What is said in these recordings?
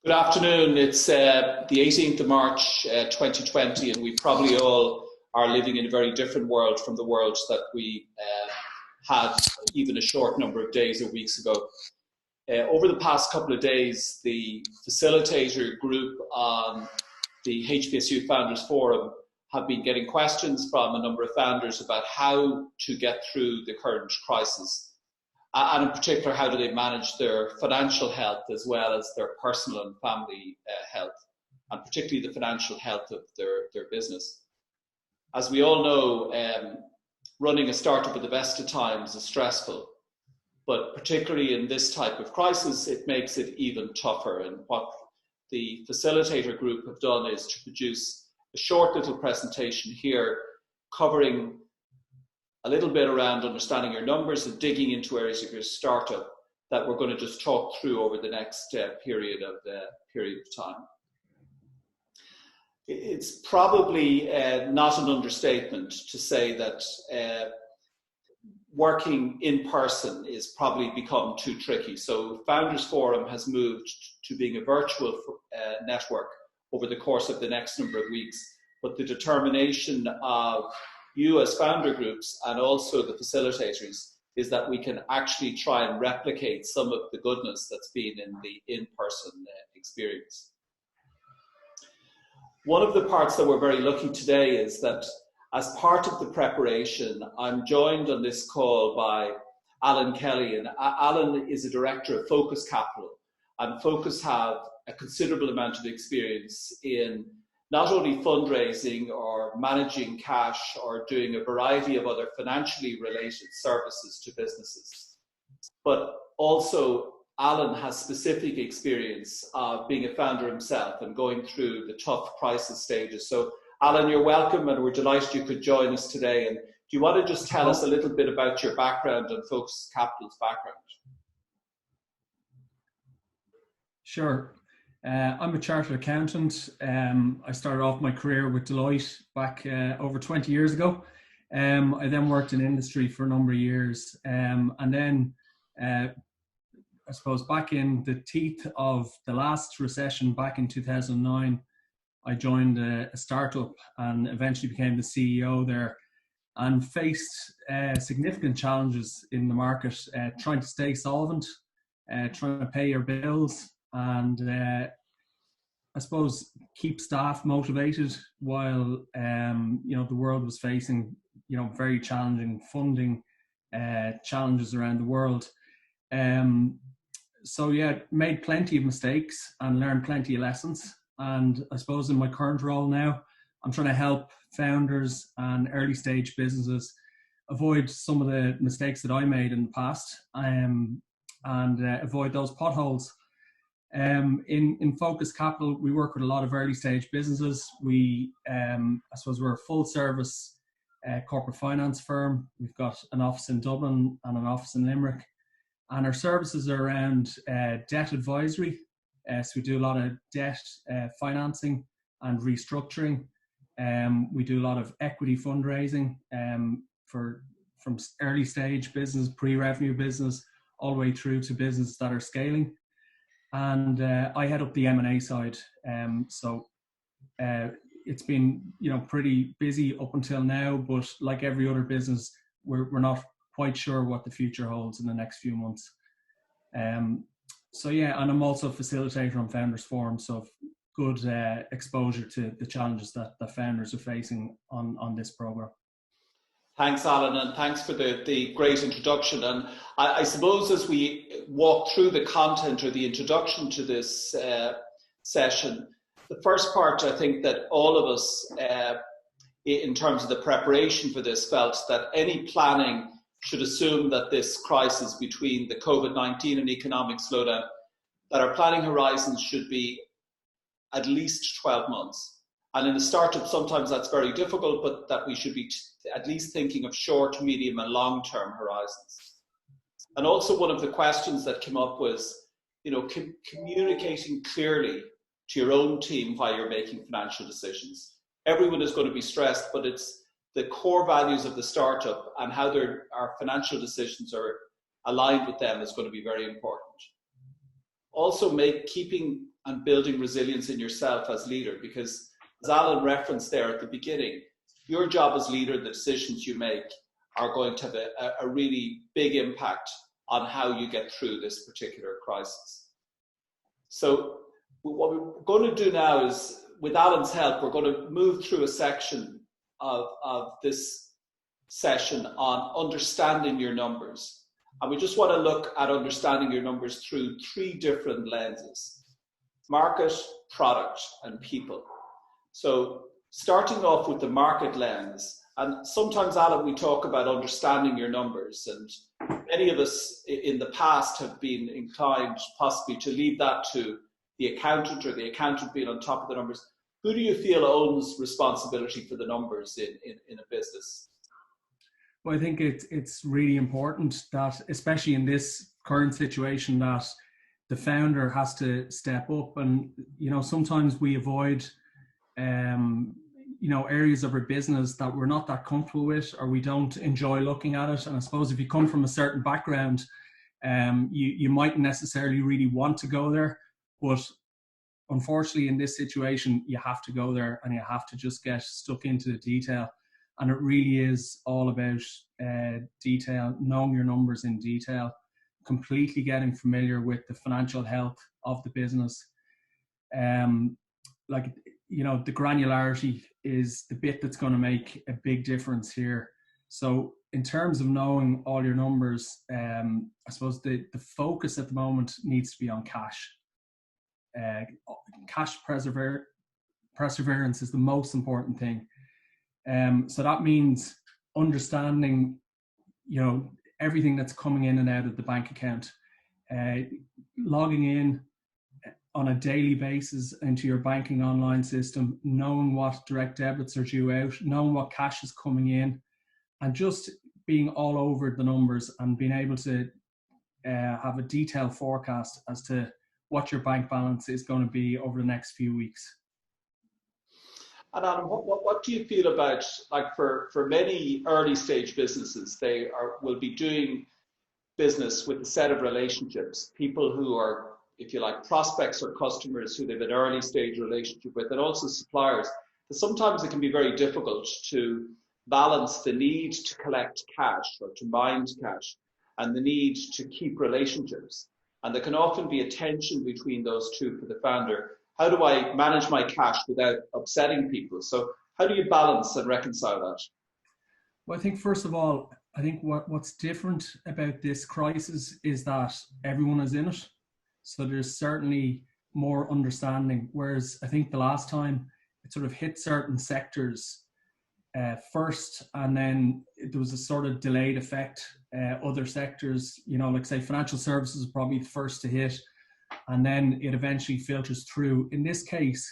Good afternoon. It's the 18th of March 2020, and we probably all are living in a very different world from the world that we had even a short number of days or weeks ago. Over the past couple of days, the facilitator group on the HPSU Founders Forum have been getting questions from a number of founders about how to get through the current crisis. And in particular, how do they manage their financial health as well as their personal and family health, and particularly the financial health of their business. As we all know, running a startup at the best of times is stressful, but particularly in this type of crisis, it makes it even tougher. And what the facilitator group have done is to produce a short little presentation here covering a little bit around understanding your numbers and digging into areas of your startup that we're going to just talk through over the next period of time. It's probably not an understatement to say that working in person is probably become too tricky. So Founders Forum has moved to being a virtual network over the course of the next number of weeks, but the determination of you as founder groups and also the facilitators is that we can actually try and replicate some of the goodness that's been in the in-person experience. One of the parts that we're very lucky today is that as part of the preparation, I'm joined on this call by Alan Kelly, and Alan is a director of Focus Capital, and Focus have a considerable amount of experience in not only fundraising or managing cash or doing a variety of other financially related services to businesses, but also Alan has specific experience of being a founder himself and going through the tough crisis stages. So Alan, you're welcome, and we're delighted you could join us today. And do you want to just tell us a little bit about your background and Focus Capital's background? Sure. I'm a chartered accountant. I started off my career with Deloitte back over 20 years ago. I then worked in industry for a number of years. And then, I suppose back in the teeth of the last recession back in 2009, I joined a startup and eventually became the CEO there and faced significant challenges in the market, trying to stay solvent, trying to pay your bills, and I suppose keep staff motivated while the world was facing very challenging funding challenges around the world. So yeah, made plenty of mistakes and learned plenty of lessons. And I suppose in my current role now, I'm trying to help founders and early stage businesses avoid some of the mistakes that I made in the past and avoid those potholes. In Focus Capital, we work with a lot of early stage businesses. I suppose we're a full service corporate finance firm. We've got an office in Dublin and an office in Limerick. And our services are around debt advisory. So we do a lot of debt financing and restructuring. We do a lot of equity fundraising from early stage business, pre-revenue business, all the way through to businesses that are scaling. And I head up the M&A side. So it's been pretty busy up until now, but like every other business, we're not quite sure what the future holds in the next few months. So yeah, and I'm also a facilitator on Founders Forum, so good exposure to the challenges that founders are facing on this program. Thanks, Alan, and thanks for the great introduction. And I suppose as we walk through the content or the introduction to this session, the first part, I think that all of us, in terms of the preparation for this, felt that any planning should assume that this crisis between the COVID-19 and economic slowdown, that our planning horizons should be at least 12 months. And in a startup, sometimes that's very difficult, but that we should be at least thinking of short, medium, and long-term horizons. And also one of the questions that came up was, communicating clearly to your own team while you're making financial decisions. Everyone is going to be stressed, but it's the core values of the startup and how our financial decisions are aligned with them is going to be very important. Also, keeping and building resilience in yourself as leader, because as Alan referenced there at the beginning, your job as leader, the decisions you make are going to have a really big impact on how you get through this particular crisis. So what we're going to do now is, with Alan's help, we're going to move through a section of this session on understanding your numbers. And we just want to look at understanding your numbers through 3 different lenses: market, product, and people. So starting off with the market lens, and sometimes, Alan, we talk about understanding your numbers, and many of us in the past have been inclined possibly to leave that to the accountant, or the accountant being on top of the numbers. Who do you feel owns responsibility for the numbers in a business? Well, I think it's really important that, especially in this current situation, that the founder has to step up. And, sometimes we avoid, areas of our business that we're not that comfortable with, or we don't enjoy looking at it. And I suppose if you come from a certain background, you mightn't necessarily really want to go there. But unfortunately, in this situation, you have to go there, and you have to just get stuck into the detail. And it really is all about detail, knowing your numbers in detail, completely getting familiar with the financial health of the business. The granularity is the bit that's going to make a big difference here. So in terms of knowing all your numbers, I suppose the focus at the moment needs to be on cash. Cash perseverance is the most important thing. So that means understanding, everything that's coming in and out of the bank account, logging in on a daily basis into your banking online system, knowing what direct debits are due out, knowing what cash is coming in, and just being all over the numbers and being able to have a detailed forecast as to what your bank balance is going to be over the next few weeks. And Adam, what do you feel about, like, for many early stage businesses, they will be doing business with a set of relationships, people who are, if you like, prospects or customers who they've an early stage relationship with, and also suppliers. But sometimes it can be very difficult to balance the need to collect cash or to mind cash and the need to keep relationships. And there can often be a tension between those two for the founder. How do I manage my cash without upsetting people? So how do you balance and reconcile that? Well, I think first of all, what's different about this crisis is that everyone is in it. So there's certainly more understanding. Whereas I think the last time it sort of hit certain sectors first, and then there was a sort of delayed effect. Other sectors, like say financial services, probably the first to hit, and then it eventually filters through. In this case,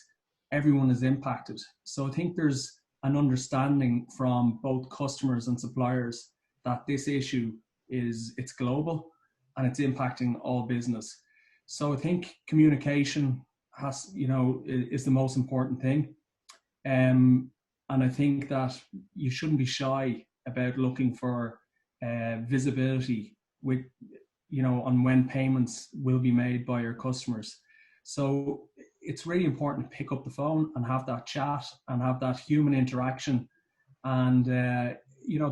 everyone is impacted. So I think there's an understanding from both customers and suppliers that this issue it's global and it's impacting all business. So I think communication is the most important thing. And I think that you shouldn't be shy about looking for visibility with, on when payments will be made by your customers. So it's really important to pick up the phone and have that chat and have that human interaction. And,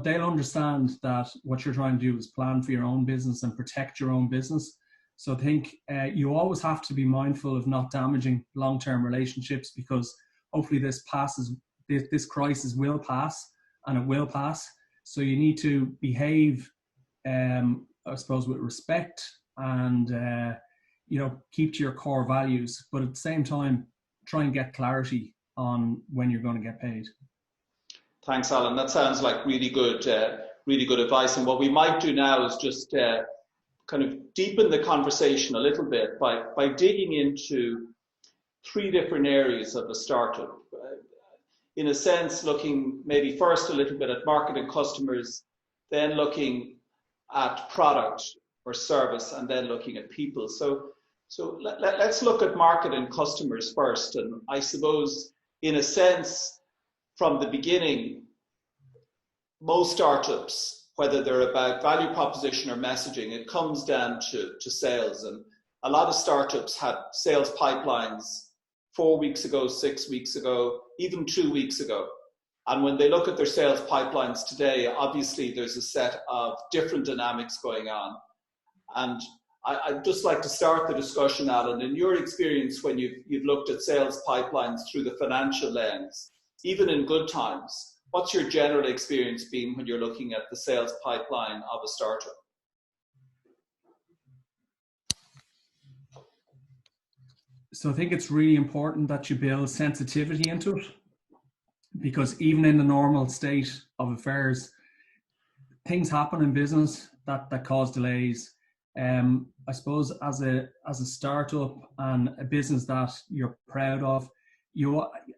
they'll understand that what you're trying to do is plan for your own business and protect your own business. So I think you always have to be mindful of not damaging long-term relationships, because hopefully this crisis will pass, and it will pass. So you need to behave, I suppose, with respect and, keep to your core values, but at the same time, try and get clarity on when you're going to get paid. Thanks, Alan. That sounds like really good advice. And what we might do now is just kind of deepen the conversation a little bit by digging into 3 different areas of a startup. In a sense, looking maybe first a little bit at market and customers, then looking at product or service, and then looking at people. So let's look at market and customers first. And I suppose, in a sense, from the beginning, most startups, whether they're about value proposition or messaging, it comes down to sales. And a lot of startups had sales pipelines 4 weeks ago, 6 weeks ago, even 2 weeks ago. And when they look at their sales pipelines today, obviously there's a set of different dynamics going on. And I'd just like to start the discussion, Alan, in your experience when you've looked at sales pipelines through the financial lens, even in good times, what's your general experience been when you're looking at the sales pipeline of a startup? So I think it's really important that you build sensitivity into it, because even in the normal state of affairs, things happen in business that cause delays. I suppose as a startup and a business that you're proud of,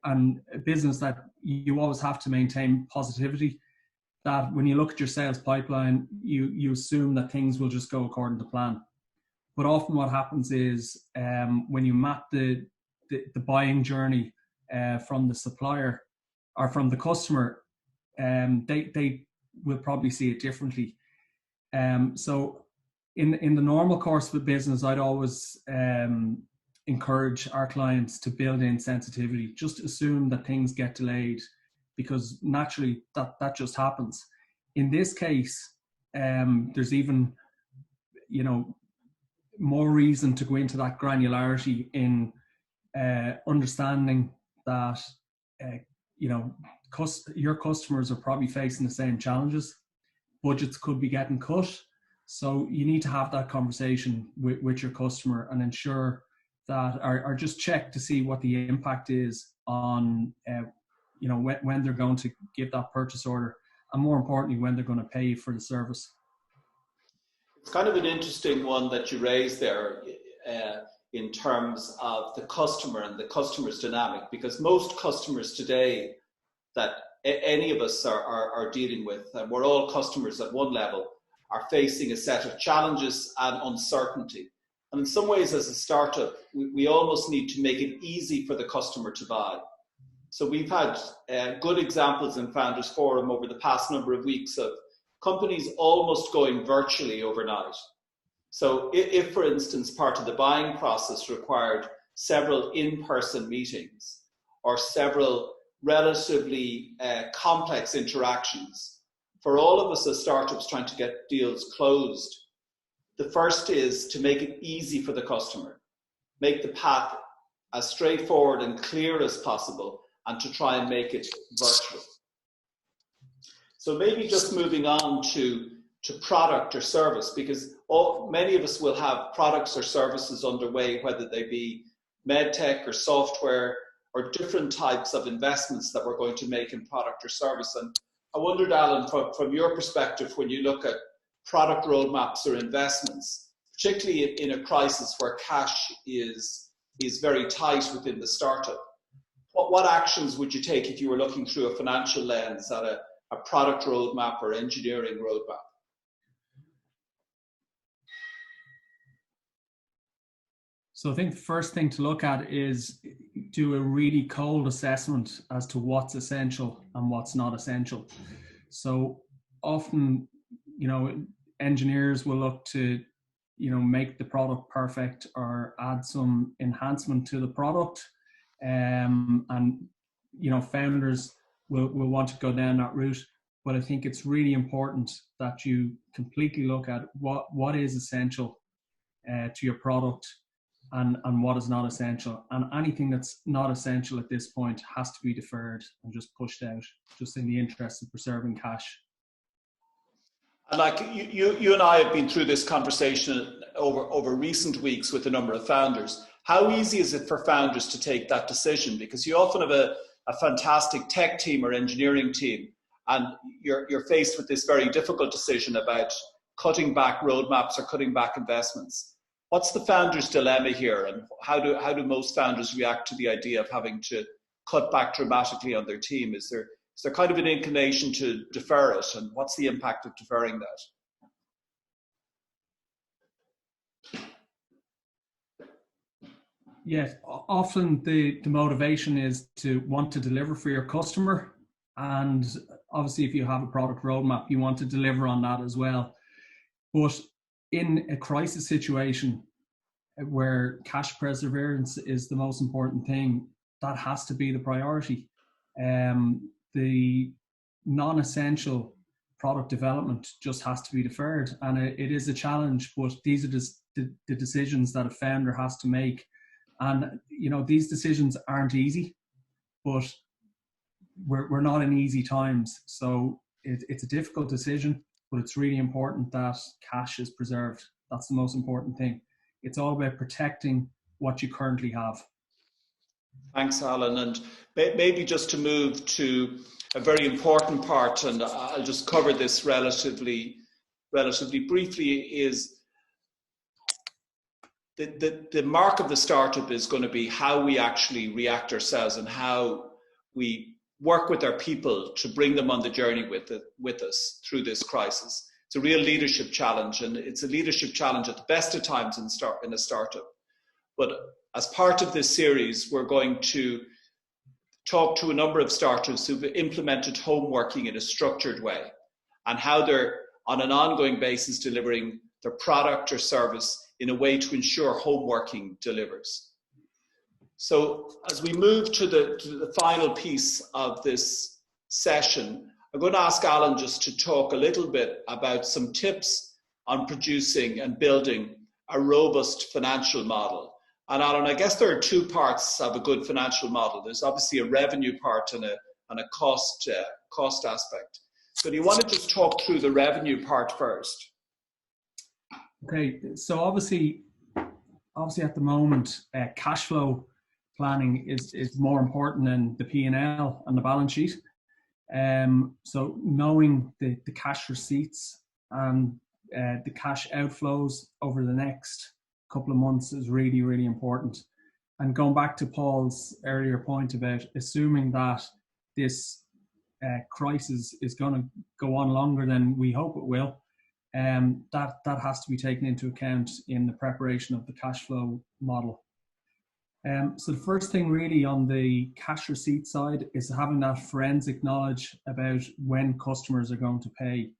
and a business that you always have to maintain positivity, that when you look at your sales pipeline, you assume that things will just go according to plan. But often what happens is when you map the buying journey from the supplier or from the customer, they will probably see it differently. So in the normal course of the business, I'd always encourage our clients to build in sensitivity. Just assume that things get delayed, because naturally that just happens. In this case, there's even, more reason to go into that granularity in understanding that your customers are probably facing the same challenges. Budgets could be getting cut, so you need to have that conversation with your customer and ensure that, or just check to see what the impact is on when they're going to give that purchase order, and more importantly, when they're going to pay for the service. It's kind of an interesting one that you raised there in terms of the customer and the customer's dynamic, because most customers today that any of us are dealing with, and we're all customers at one level, are facing a set of challenges and uncertainty. And in some ways, as a startup, we almost need to make it easy for the customer to buy. So we've had good examples in Founders Forum over the past number of weeks of companies almost going virtually overnight. So if, for instance, part of the buying process required several in-person meetings or several relatively complex interactions, for all of us as startups trying to get deals closed, the first is to make it easy for the customer, make the path as straightforward and clear as possible, and to try and make it virtual. So maybe just moving on to product or service, because many of us will have products or services underway, whether they be medtech or software or different types of investments that we're going to make in product or service. And I wondered, Alan, from your perspective, when you look at product roadmaps or investments, particularly in a crisis where cash is very tight within the startup, what actions would you take if you were looking through a financial lens at a product roadmap or engineering roadmap? So I think the first thing to look at is do a really cold assessment as to what's essential and what's not essential. So often, engineers will look to, make the product perfect or add some enhancement to the product. And, founders will want to go down that route. But I think it's really important that you completely look at what is essential to your product and what is not essential. And anything that's not essential at this point has to be deferred and just pushed out, just in the interest of preserving cash. And like you and I have been through this conversation over recent weeks with a number of founders. How easy is it for founders to take that decision? Because you often have a fantastic tech team or engineering team, and you're faced with this very difficult decision about cutting back roadmaps or cutting back investments. What's the founder's dilemma here, and how do most founders react to the idea of having to cut back dramatically on their team? Is there kind of an inclination to defer it, and what's the impact of deferring that? Yes, often the motivation is to want to deliver for your customer, and obviously if you have a product roadmap, you want to deliver on that as well. But in a crisis situation, where cash perseverance is the most important thing, that has to be the priority. The non-essential product development just has to be deferred, and it is a challenge, but these are the decisions that a founder has to make. And these decisions aren't easy, but we're not in easy times, so it's a difficult decision, but it's really important that cash is preserved. That's the most important thing. It's all about protecting what you currently have. Thanks, Alan. And maybe just to move to a very important part, and I'll just cover this relatively briefly, is the mark of the startup is going to be how we actually react ourselves and how we work with our people to bring them on the journey with us through this crisis. It's a real leadership challenge, and it's a leadership challenge at the best of times in a startup. But as part of this series, we're going to talk to a number of startups who've implemented home working in a structured way and how they're on an ongoing basis delivering their product or service in a way to ensure home working delivers. So as we move to the final piece of this session, I'm going to ask Alan just to talk a little bit about some tips on producing and building a robust financial model. And Alan, I guess there are two parts of a good financial model. There's obviously a revenue part and a cost aspect. So do you want to just talk through the revenue part first? Okay, so obviously at the moment, cash flow planning is more important than the P&L and the balance sheet. So knowing the cash receipts and the cash outflows over the next couple of months is really, really important. And going back to Paul's earlier point about assuming that this crisis is going to go on longer than we hope it will, that has to be taken into account in the preparation of the cash flow model. So the first thing really on the cash receipt side is having that forensic knowledge about when customers are going to pay.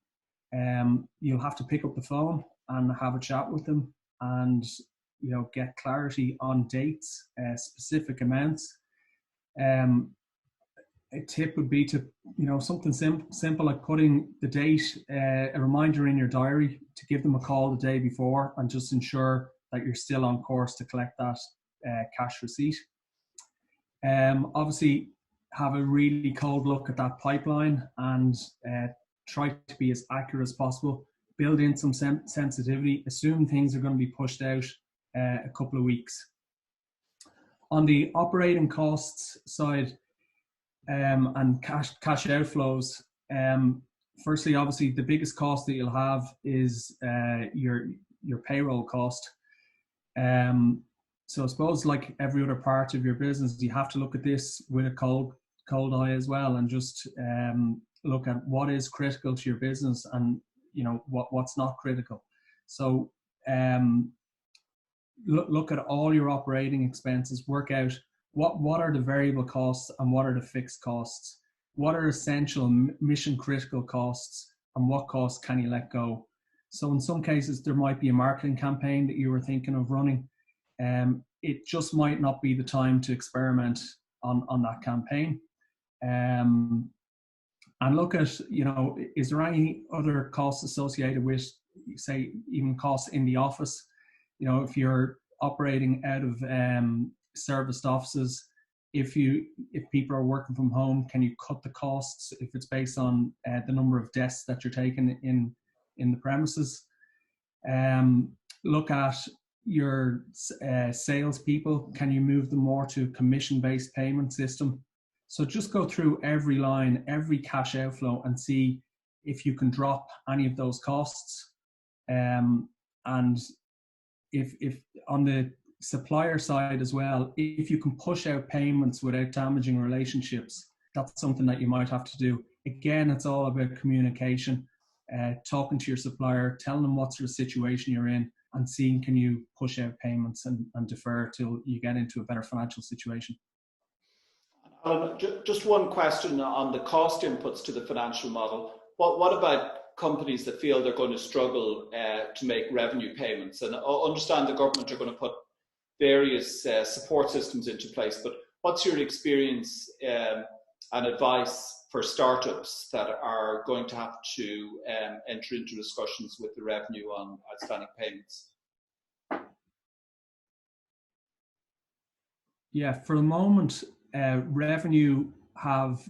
You'll have to pick up the phone and have a chat with them and get clarity on dates, specific amounts. A tip would be to something simple like putting the date, a reminder in your diary to give them a call the day before and just ensure that you're still on course to collect that cash receipt. Obviously have a really cold look at that pipeline and try to be as accurate as possible. Build in some sensitivity, assume things are going to be pushed out a couple of weeks. On the operating costs side and cash outflows, firstly, obviously the biggest cost that you'll have is your payroll cost. So I suppose like every other part of your business, you have to look at this with a cold eye as well, and just look at what is critical to your business and what's not critical. So look at all your operating expenses, work out what are the variable costs and what are the fixed costs, what are essential mission critical costs and what costs can you let go. So in some cases there might be a marketing campaign that you were thinking of running. It just might not be the time to experiment on that campaign. And look at, is there any other costs associated with, say, even costs in the office? If you're operating out of serviced offices, if people are working from home, can you cut the costs if it's based on the number of desks that you're taking in the premises? Look at your salespeople. Can you move them more to commission-based payment system? So just go through every line, every cash outflow, and see if you can drop any of those costs. And if on the supplier side as well, if you can push out payments without damaging relationships, that's something that you might have to do. Again, it's all about communication, talking to your supplier, telling them what sort of situation you're in, and seeing can you push out payments and defer till you get into a better financial situation. Just one question on the cost inputs to the financial model. What about companies that feel they're going to struggle to make revenue payments? And I understand the government are going to put various support systems into place. But what's your experience and advice for startups that are going to have to enter into discussions with the revenue on outstanding payments? Yeah, for the moment, revenue have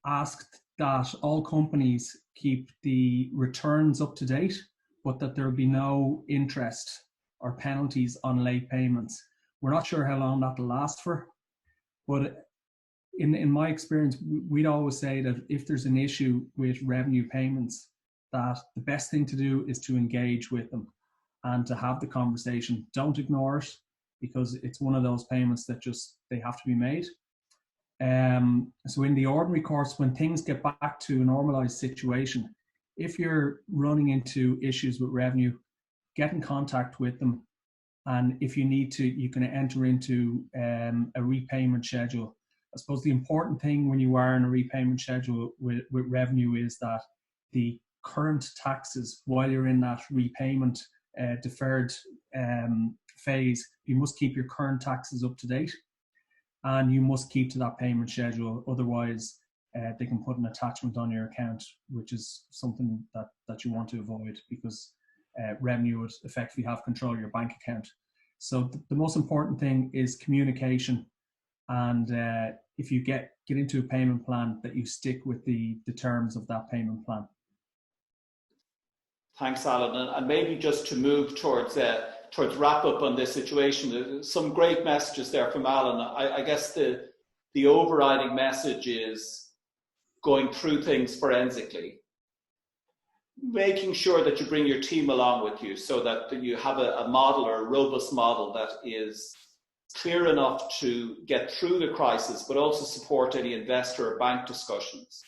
asked that all companies keep the returns up to date, but that there will be no interest or penalties on late payments. We're not sure how long that will last for, but in my experience, we'd always say that if there's an issue with revenue payments, that the best thing to do is to engage with them and to have the conversation. Don't ignore it, because it's one of those payments that just, they have to be made. So in the ordinary course, when things get back to a normalized situation, if you're running into issues with revenue, get in contact with them. And if you need to, you can enter into a repayment schedule. I suppose the important thing when you are in a repayment schedule with revenue is that the current taxes, while you're in that repayment deferred phase, you must keep your current taxes up to date, and you must keep to that payment schedule. Otherwise, they can put an attachment on your account, which is something that you want to avoid, because revenue would effectively have control of your bank account. So the most important thing is communication, and if you get into a payment plan, that you stick with the terms of that payment plan. Thanks, Alan. And maybe just to move towards wrap up on this situation, some great messages there from Alan. I guess the overriding message is going through things forensically, making sure that you bring your team along with you so that you have a model, or a robust model, that is clear enough to get through the crisis, but also support any investor or bank discussions.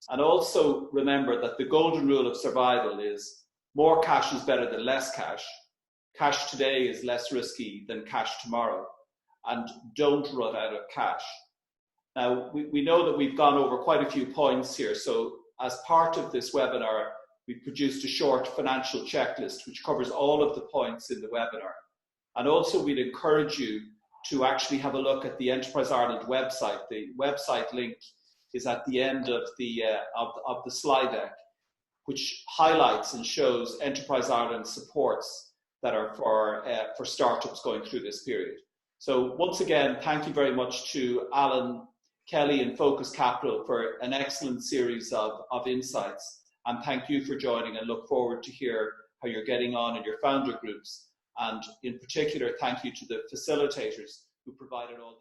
And also remember that the golden rule of survival is more cash is better than less cash. Cash today is less risky than cash tomorrow. And don't run out of cash. Now, we know that we've gone over quite a few points here. So as part of this webinar, we've produced a short financial checklist which covers all of the points in the webinar. And also we'd encourage you to actually have a look at the Enterprise Ireland website. The website link is at the end of the slide deck, which highlights and shows Enterprise Ireland supports that are for startups going through this period. So once again, thank you very much to Alan Kelly and Focus Capital for an excellent series of insights. And thank you for joining, and look forward to hear how you're getting on in your founder groups. And in particular, thank you to the facilitators who provided all